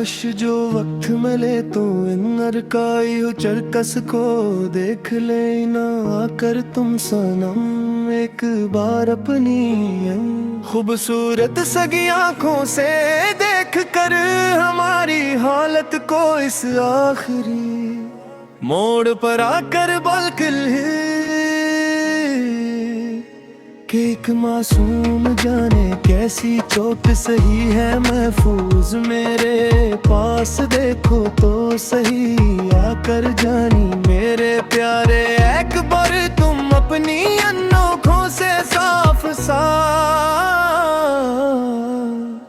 काश जो वक्त मिले तो इन अरकाई चरकस को देख लेना आकर तुम सनम एक बार अपनी खूबसूरत सगी आंखों से देख कर हमारी हालत को इस आखिरी मोड़ पर आकर बल्कि कि एक मासूम जाने कैसी चोट सही है महफूज मेरे पास देखो तो सही आकर जानी मेरे प्यारे अकबर तुम अपनी अनोखों से साफ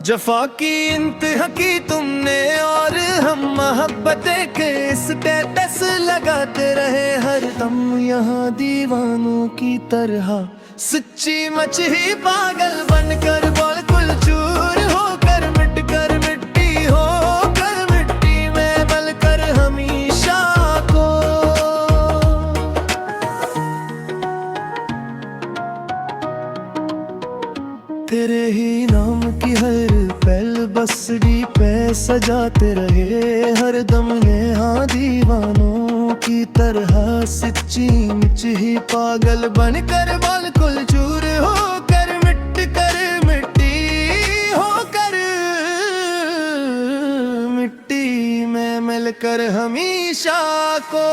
जफा की इंतहा की तुमने और हम मोहब्बतें के इस स्टेटस लगाते रहे हर दम यहाँ दीवानों की तरह सच्ची मछली पागल बनकर बिल्कुल चूर होकर मिटकर मिट्टी होकर मिट्टी में बलकर हमेशा को तेरे ही नाम की हर पहल बसड़ी पे सजाते रहे हर दम हाँ दीवानों की तरह सच्ची मिची पागल बनकर बिल्कुल चूर होकर मिट्टी होकर मिट्टी में मिलकर हमेशा को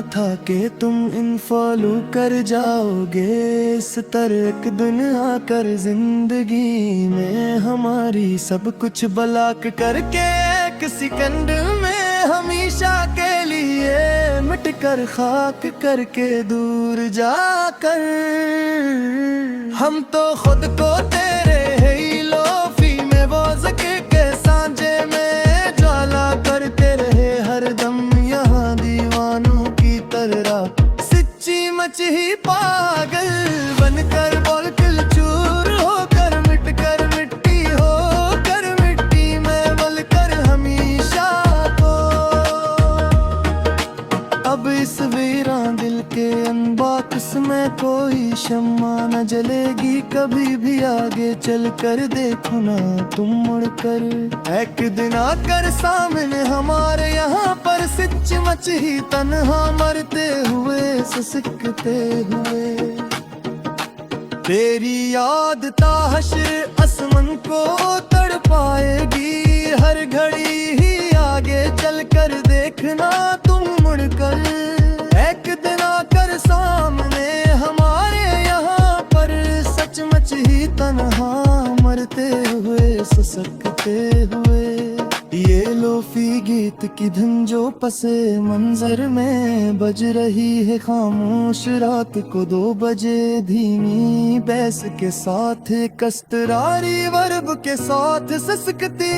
था कि तुम इन फॉलो कर जाओगे इस तरह एक दिन आकर जिंदगी में हमारी सब कुछ ब्लॉक करके एक सेकंड में हमेशा के लिए मिट कर खाक करके दूर जाकर हम तो खुद को तेरे ही लोफी में वो ज़िक्र के सांझे में ज्वाला करते रहे हर दम यहाँ दीवानों सच्ची मछली पागल बनकर बिल्कुल चूर होकर मिटकर मिट्टी होकर मिट्टी में बलकर हमेशा को अब इस वीरान दिल के अनबॉक्स में कोई शम्मा न जलेगी कभी भी आगे चल कर देखो ना तुम मुड़कर एक दिन आकर सामने हमारे यहाँ पर सच मच ही तन्हा मरते हुए ससकते हुए तेरी याद ताहशर आसमान को तड़पाएगी हर घड़ी ही आगे चल कर देखना तुम मुड़कर एक दिन आकर सामने हमारे यहाँ पर सचमुच ही तन्हा मरते हुए ससकते हुए ये लोफी गीत की धुन जो पसे मंजर में बज रही है खामोश रात को 2 बजे धीमी बैस के साथ कस्तरारी वर्ब के साथ ससकती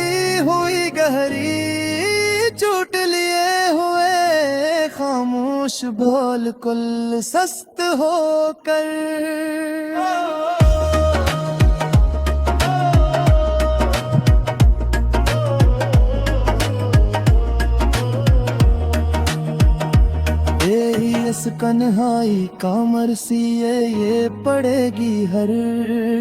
हुई गहरी चोट लिए हुए खामोश बोल कुल सस्त होकर इस कन्हाई का मरसी ये पड़ेगी हर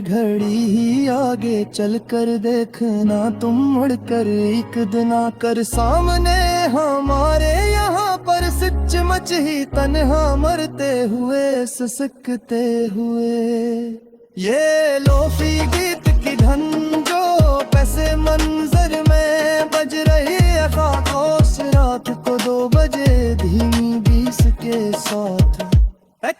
घड़ी ही आगे चल कर देखना तुम मुड़कर एक दिन आकर सामने हमारे यहाँ पर सचमुच ही तन्हा मरते हुए ससकते हुए ये लोफी गीत की धन जो पैसे मंजर में बज रही है खामोश रात को 2 बजे धीमी के साथ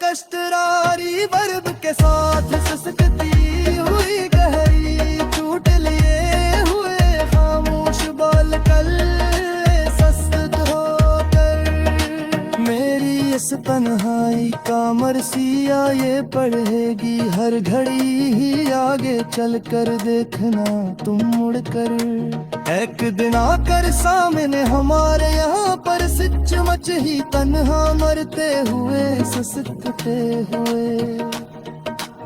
कष्टरारी वर्ब के साथ ससकती हुई गहरी चूट लिए हुए खामोश बोल कल सस्त होकर मेरी इस तन्हाई का मरसिया ये पढ़ेगी हर घड़ी ही आगे चल कर देखना तुम मुड़कर एक दिन आकर सामने हमारे यहाँ पर सचमुच ही तन्हा मरते हुए ससकते हुए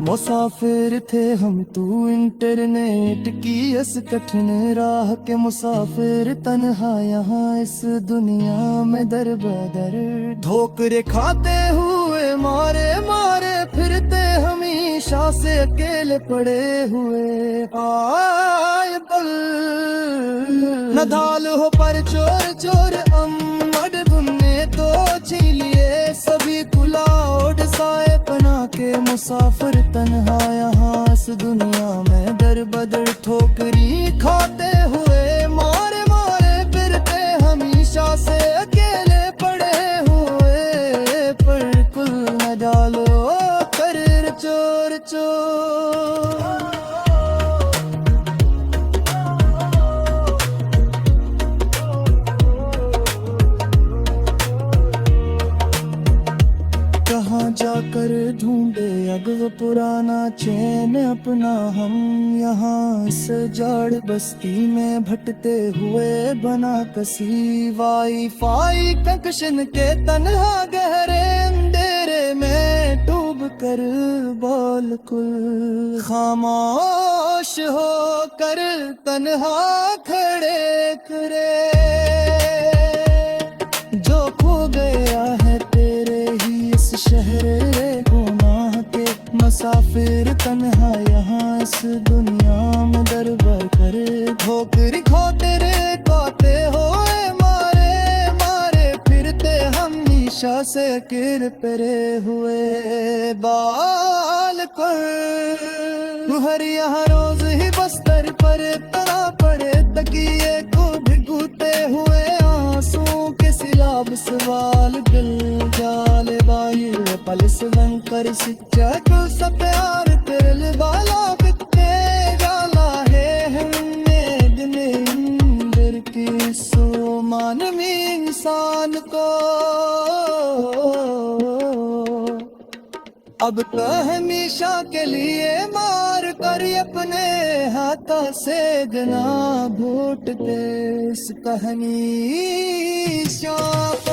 मुसाफिर थे हम, तू इंटरनेट की इस कठिन राह के मुसाफिर, तन्हा यहाँ इस दुनिया में दर बदर। ठोकरे खाते हुए मारे मारे फिरते हमेशा से अकेले पड़े हुए। आए पल न ढाल हो पर चोर चोर अम्मड़ बुनने तो छीन लिए सभी कुलाओड साए पना के मुसाफिर, तन्हा यहाँ इस दुनिया में दर बदर। ठोकरी खाते हुए मारे मारे फिरते हमेशा से अकेले पड़े हुए, पर कुल न डालो कर चोर चोर। कहाँ जाकर ढूंढे अब वो पुराना चैन अपना हम, यहाँ इस जाड़ बस्ती में भटते हुए बना कसी। वाईफाई कनेक्शन के तन्हा गहरे अंधेरे में डूब कर बोल कुल खामोश हो कर तन्हा खड़े करे। जो खो गया है तेरे ही इस शहर गुनाह के मुसाफिर, तन्हा यहाँ इस दुनिया में दर बदर। ठोकरी खोते रे गाते होए मारे मारे फिरते हमेशा से अकेले परे हुए। बाल कर हर यहाँ रोज ही बस्तर पर तना पड़े, तकिए को भिगोते हुए आंसू के सिलाब सवाल दिल जाले बाहिर पलिस लंकर सिच्चा को सब प्यार तेल वाला बिकते गाला है हमने दिन इंदर की सो मानवी इंसान को। अब तो हमेशा के लिए मार कर अपने हाथों से गना घोट दे इस कहानी शाप।